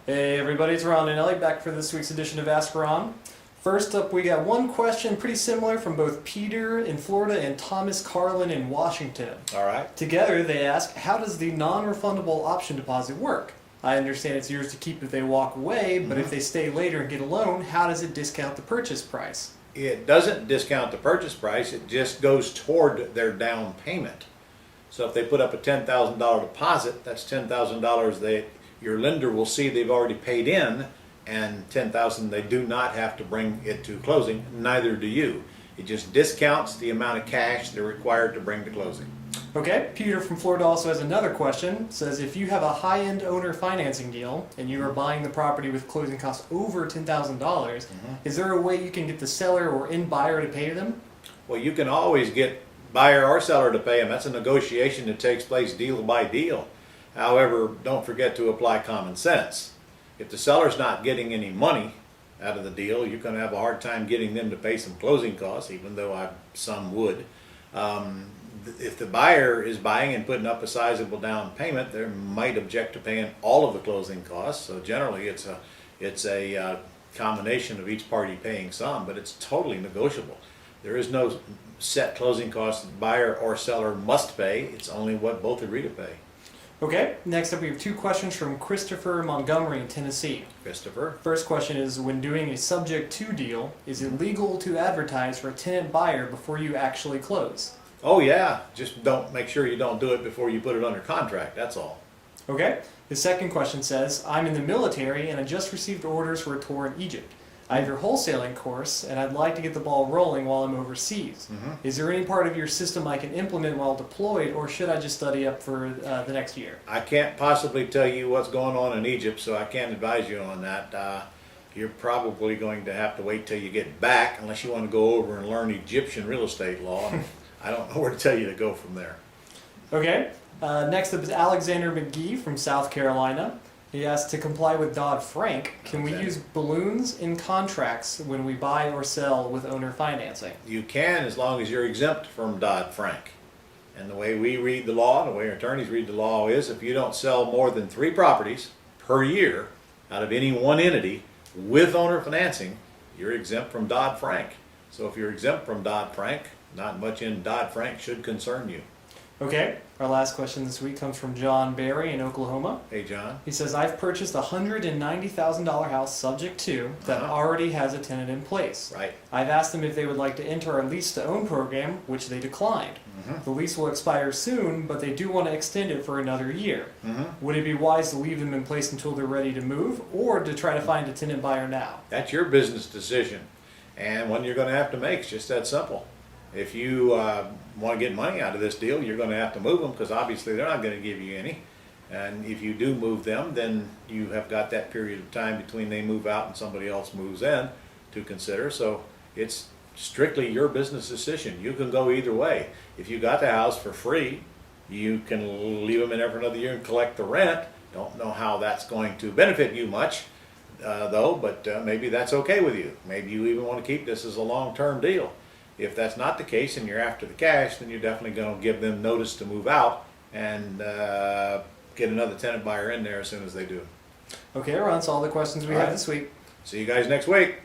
Hey everybody, it's Ron and Ellie back for this week's edition of Ask Ron. First up, we got one question pretty similar from both Peter in Florida and Thomas Carlin in Washington. All right. Together they ask, how does the non-refundable option deposit work? I understand it's yours to keep if they walk away, but if they stay later and get a loan, how does it discount the purchase price? It doesn't discount the purchase price, it just goes toward their down payment. So if they put up a $10,000 deposit, that's $10,000 that your lender will see they've already paid in, and $10,000 they do not have to bring it to closing, neither do you. It just discounts the amount of cash they're required to bring to closing. Okay, Peter from Florida also has another question. Says if you have a high-end owner financing deal and you are buying the property with closing costs over $10,000, is there a way you can get the seller or end buyer to pay them? Well, you can always get buyer or seller to pay them. That's a negotiation that takes place deal by deal. However, don't forget to apply common sense. If the seller's not getting any money out of the deal, you're going to have a hard time getting them to pay some closing costs, even though some would. If the buyer is buying and putting up a sizable down payment, they might object to paying all of the closing costs. So generally, it's a combination of each party paying some, but it's totally negotiable. There is no set closing cost that buyer or seller must pay. It's only what both agree to pay. Okay, next up we have two questions from Christopher Montgomery in Tennessee. Christopher? First question is, when doing a subject to deal, is it legal to advertise for a tenant buyer before you actually close? Oh yeah, just make sure you don't do it before you put it under contract, that's all. Okay, the second question says, I'm in the military and I just received orders for a tour in Egypt. I have your wholesaling course and I'd like to get the ball rolling while I'm overseas. Is there any part of your system I can implement while deployed, or should I just study up for the next year? I can't possibly tell you what's going on in Egypt, so I can't advise you on that. You're probably going to have to wait till you get back, unless you want to go over and learn Egyptian real estate law. I don't know where to tell you to go from there. Okay, next up is Alexander McGee from South Carolina. He asked, to comply with Dodd-Frank, can we use balloons in contracts when we buy or sell with owner financing? You can, as long as you're exempt from Dodd-Frank. And the way we read the law, the way our attorneys read the law is, if you don't sell more than 3 properties per year out of any one entity with owner financing, you're exempt from Dodd-Frank. So if you're exempt from Dodd-Frank, not much in Dodd-Frank should concern you. Okay, our last question this week comes from John Barry in Oklahoma. Hey, John. He says, I've purchased a $190,000 house subject to that already has a tenant in place. Right. I've asked them if they would like to enter our lease-to-own program, which they declined. The lease will expire soon, but they do want to extend it for another year. Would it be wise to leave them in place until they're ready to move, or to try to find a tenant buyer now? That's your business decision, and one you're going to have to make. It's just that simple. If you want to get money out of this deal, you're going to have to move them, because obviously they're not going to give you any. And if you do move them, then you have got that period of time between they move out and somebody else moves in to consider. So it's strictly your business decision. You can go either way. If you got the house for free, you can leave them in there for another year and collect the rent. Don't know how that's going to benefit you much, though, but maybe that's okay with you. Maybe you even want to keep this as a long-term deal. If that's not the case and you're after the cash, then you're definitely going to give them notice to move out and get another tenant buyer in there as soon as they do. Okay, Ron, that's all the questions we have this week. See you guys next week.